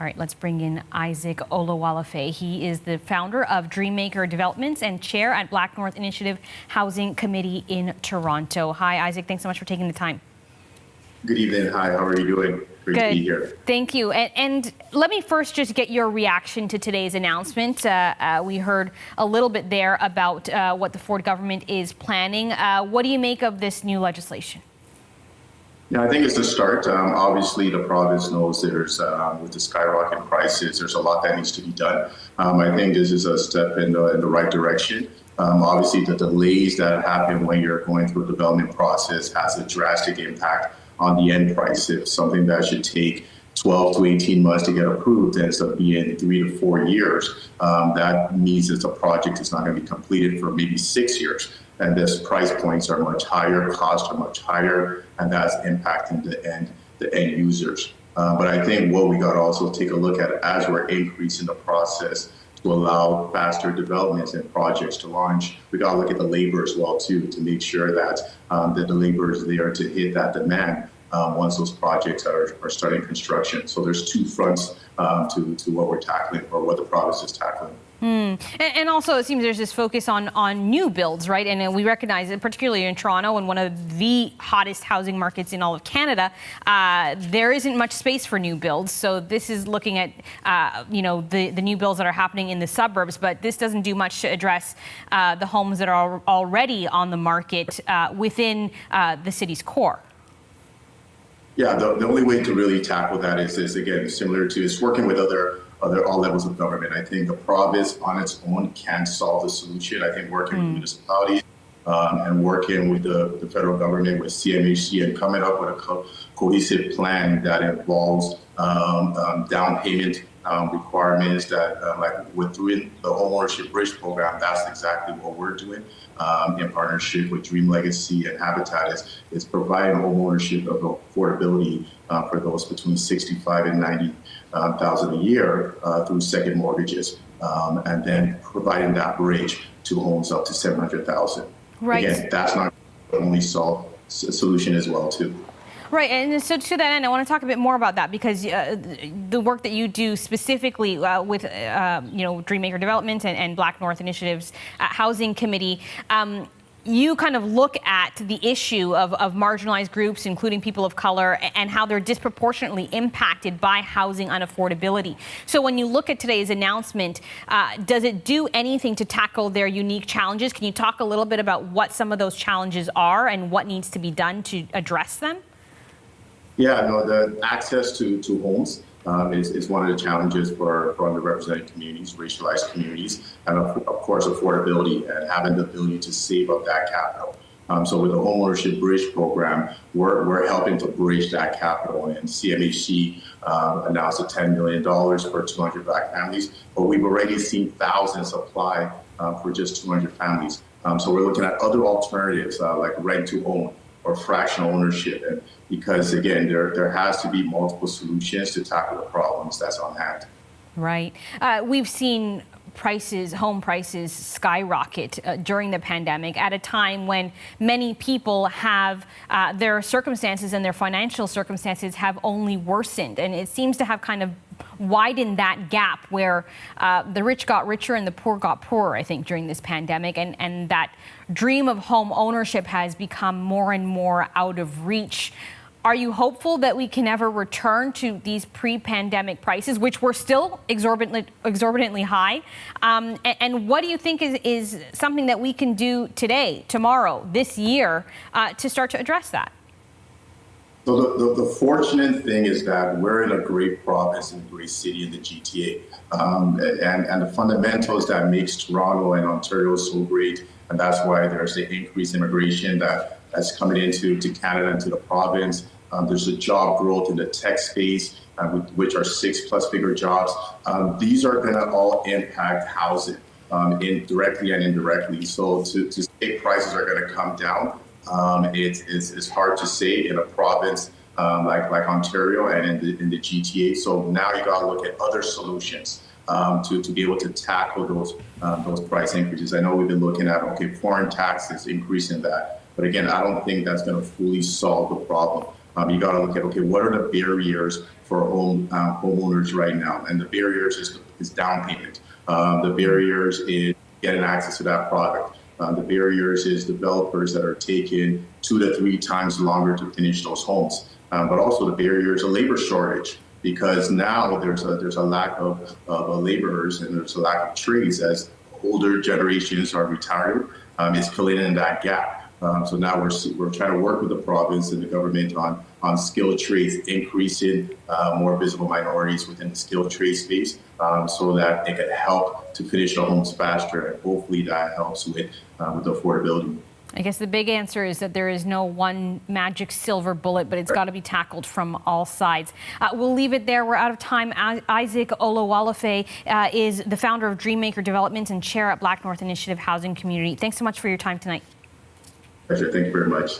All right, let's bring in Isaac Olowolafe. He is the founder of Dreammaker Developments and chair at Black North Initiative Housing Committee in Toronto. Hi, Isaac. Thanks so much for taking the time. Good evening. Hi, how are you doing? Great to be here. Thank you. And let me first just get your reaction to today's announcement. We heard a little bit there about what the Ford government is planning. What do you make of this new legislation? Yeah, I think it's a start. Obviously, the province knows there's, with the skyrocketing prices, there's a lot that needs to be done. I think this is a step in the right direction. Obviously, the delays that happen when you're going through a development process has a drastic impact on the end price. If something that should take 12 to 18 months to get approved ends up being 3 to 4 years, that means that the project is not going to be completed for maybe 6 years. And this price points are much higher, costs are much higher, and that's impacting the end users. But I think what we got to also take a look at as we're increasing the process to allow faster developments and projects to launch, we got to look at the labor as well too, to make sure that the labor is there to hit that demand once those projects are starting construction. So there's two fronts to what we're tackling, or what the province is tackling. And also, it seems there's this focus on new builds, right? And we recognize it, particularly in Toronto, and one of the hottest housing markets in all of Canada, there isn't much space for new builds. So this is looking at, the new builds that are happening in the suburbs, but this doesn't do much to address the homes that are already on the market within the city's core. Yeah, the only way to really tackle that is again, similar to, is working with all levels of government. I think the province on its own can't solve the solution. I think working with municipalities and working with the federal government, with CMHC, and coming up with a cohesive plan that involves down payment requirements that, like within the homeownership bridge program, that's exactly what we're doing in partnership with Dream Legacy and Habitat, is providing homeownership of affordability for those between 65 and 90,000 a year through second mortgages, and then providing that bridge to homes up to 700,000. Right. Again, that's not the only solution as well too. Right, and so to that end, I want to talk a bit more about that, because the work that you do specifically with, Dreammaker Development and Black North Initiative's Housing Committee, you kind of look at the issue of marginalized groups, including people of color, and how they're disproportionately impacted by housing unaffordability. So when you look at today's announcement, does it do anything to tackle their unique challenges? Can you talk a little bit about what some of those challenges are and what needs to be done to address them? Yeah, no, the access to homes is one of the challenges for underrepresented communities, racialized communities, and of course affordability and having the ability to save up that capital. So with the homeownership bridge program, we're helping to bridge that capital, and CMHC announced $10 million for 200 Black families, but we've already seen thousands apply for just 200 families. So we're looking at other alternatives like rent to own or fractional ownership, and because again, there has to be multiple solutions to tackle the problems that's on hand. Right. We've seen home prices skyrocket during the pandemic at a time when many people have their circumstances and their financial circumstances have only worsened, and it seems to have kind of widen that gap where the rich got richer and the poor got poorer, I think, during this pandemic, and that dream of home ownership has become more and more out of reach. Are you hopeful that we can ever return to these pre-pandemic prices, which were still exorbitantly high? And what do you think is something that we can do today, tomorrow, this year, to start to address that? So the fortunate thing is that we're in a great province and a great city in the GTA. And the fundamentals that makes Toronto and Ontario so great, and that's why there's the increased immigration that's coming into Canada and to the province. There's a job growth in the tech space, which are 6+ figure jobs. These are going to all impact housing directly and indirectly. So to say prices are going to come down, it's hard to say in a province like Ontario and in the GTA. So now you got to look at other solutions to be able to tackle those price increases. I know we've been looking at foreign taxes, increasing that, but again, I don't think that's going to fully solve the problem. You got to look at, okay, what are the barriers for homeowners right now? And the barriers is down payment. The barriers is getting access to that product. The barriers is developers that are taking 2 to 3 times longer to finish those homes. But also the barriers of labor shortage, because now there's a lack of laborers and there's a lack of trades as older generations are retired. It's filling in that gap. So now we're trying to work with the province and the government on skilled trades, increasing more visible minorities within the skilled trade space, so that it could help to finish the homes faster, and hopefully that helps with affordability. I guess the big answer is that there is no one magic silver bullet, but it's got to be tackled from all sides. We'll leave it there. We're out of time. Isaac Olowolafe is the founder of Dreammaker Development and chair at Black North Initiative Housing Community. Thanks so much for your time tonight. Pleasure. Thank you very much.